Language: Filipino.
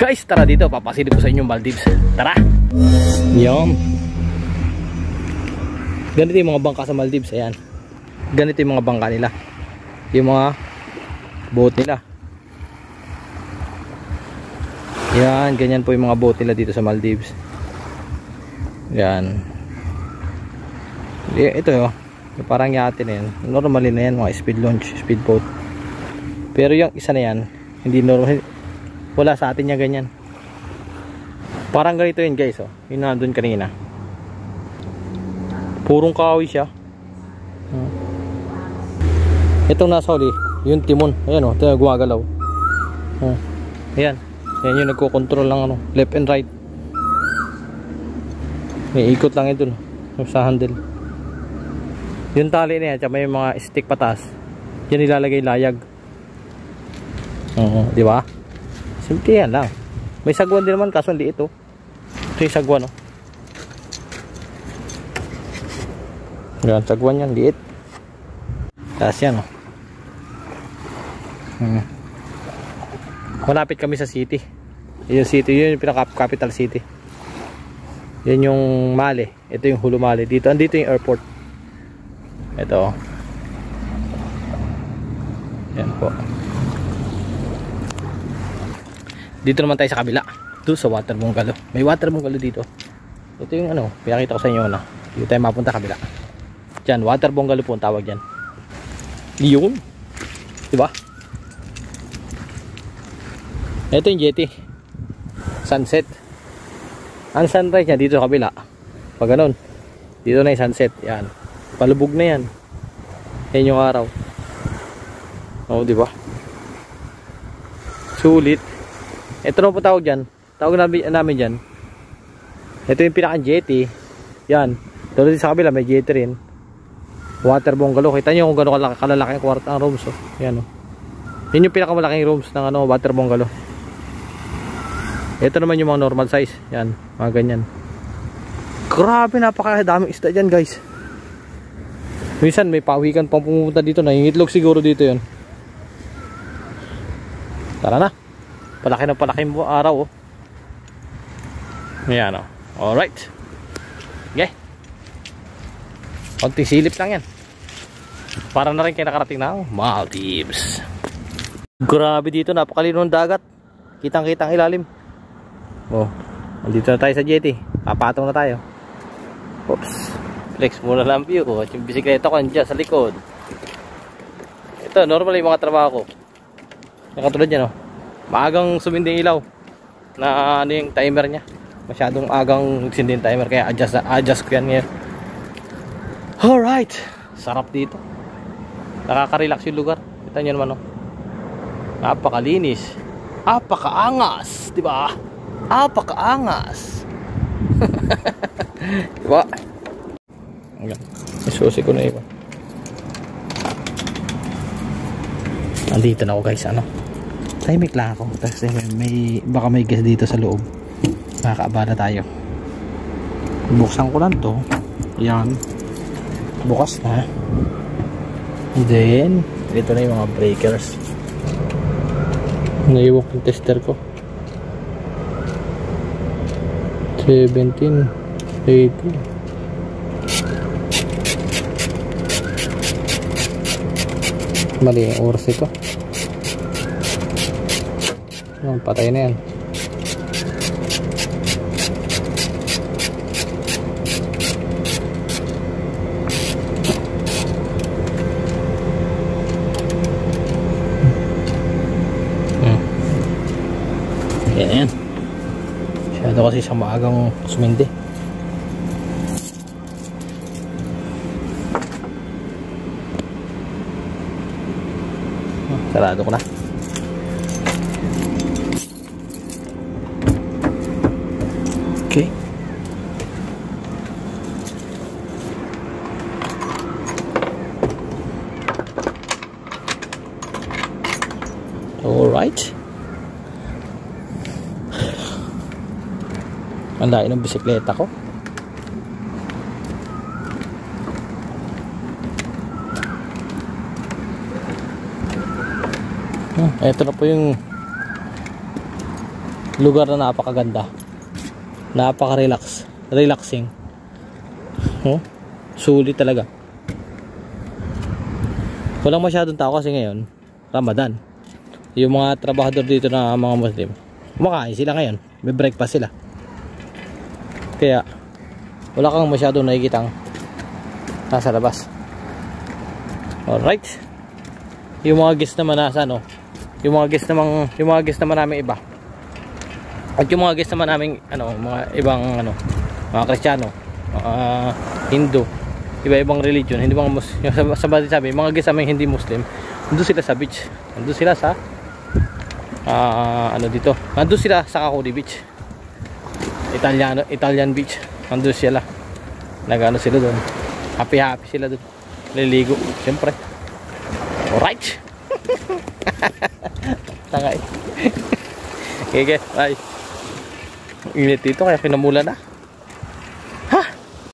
Guys, tara dito, papasilip ko sa inyo Maldives. Tara. Yum. Ganito yung mga bangka sa Maldives. Ayan. Ganito yung mga bangka nila. Yung mga boat nila. Yan, ganyan po yung mga boat nila dito sa Maldives. Yan. Ito yun. Parang yate na yan. Normally na yan, mga speed launch, speed boat. Pero yung isa na yan, hindi normal. Wala sa atin niya ganyan. Parang ganito yun guys, oh. Yung nandun kanina. Purong kahoy siya. Itong nasa huli, yung timon. Ayan oh, ito yung gumagalaw. Ayan. Ayan yung nagko-control ng ano, left and right. May ikot lang ito, no? Sa handle. Yung tali na yan, tsaka may mga stick patas. Yan ilalagay layag. Di ba? Simple yan lang. May sagwan din naman, kaso hindi ito. Ito yung sagwan, no? Yan, sagwan yan, liit. Tapos yan, no? Malapit kami sa city. Yung city, yun yung pinaka-capital city. Yan yung Male. Ito yung Hulu Male. Dito, andito yung airport. Ito. Yan po. Dito naman tayo sa kabila. Doon sa water bungalow. May water bungalow dito. Ito yung ano, pinakita ko sa inyo na. Dito tayo mapunta kabila. Diyan, water bungalow po ang tawag diyan. Yun. Diba? Ito yung jetty. Sunset. Ang sunrise niya dito sa kabila. Pag ganun. Dito na yung sunset. Yan. Palubog na yan. Yan yung araw. Oo, diba? Sulit. Ito na po tawag dyan. Tawag namin dyan. Ito yung pinaka-jetty. Yan. Doon sa kabila may jetty rin. Water bungalow. Kita nyo kung gano'n kalalaki ang kwarto ang rooms. Oh. Yan. Oh. Yan yung pinakamalaking rooms ng ano, water bungalow. Ito naman yung mga normal size. Yan. Mga ganyan. Grabe, napakadaming isda dyan guys. Minsan may pawikan pang pumunta dito. Nangingitlog siguro dito yun. Tara na. Palaki na palaki mo araw, oh. Ayan, oh. Alright. Okay. Konting silip lang yan. Para na rin kayo nakarating ng Maldives. Grabe dito, napakalino ng dagat. Kitang-kitang ilalim. Oh, nandito na tayo sa jetty. Papatong na tayo. Oops. Flex muna lang view ko. At yung bisikleta ko andyan sa likod. Ito, normally yung mga trabaho ko. Nakatulad yan, oh. Maagang suminding ilaw na ano yung timer nya. Masyadong agang sinding timer, kaya adjust ko yan ngayon. Alright, sarap dito. Nakaka-relax yung lugar. Kita nyo naman, oh. Napakalinis, napakaangas, diba? Napakaangas. Diba? May susi ko na iba. Nandito na ako guys, ano, tahimik lang ako. Tapos baka may gas dito sa loob. Makakaabala tayo. Buksan ko lang to. Yan. Bukas na. And then, ito na yung mga breakers. Naiwak yung tester ko. 17, 18. Mali yung oras ito. Patay na yan. Yan. Masyado kasi siyang maagang sumindi. Sarado ko na. Okay. Alright. Ang layo ng bisikleta ko. Ito na po yung lugar na napakaganda, napaka-relax, relaxing. Oh, sulit talaga. Walang masyadong tao kasi ngayon Ramadan. Yung mga trabahador dito na mga Muslim, kumakain sila ngayon, may breakfast sila, kaya wala kang masyadong nakikitang nasa labas. Alright, yung mga guest naman nasa ano, yung mga guest naman namin iba, at yung mga guest naman namin ano, mga ibang ano, mga Kristiyano, Hindu, iba-ibang religion, hindi mga Muslim, sabi mga guest namin hindi Muslim, nandun sila sa beach, nandun sila sa ano dito, nandun sila sa Kakudi Beach, Italian beach, nandun sila, nagano sila doon, happy sila doon, liligo siyempre. Alright. Tangay. Okay guys, bye. Init dito kaya kinamula na.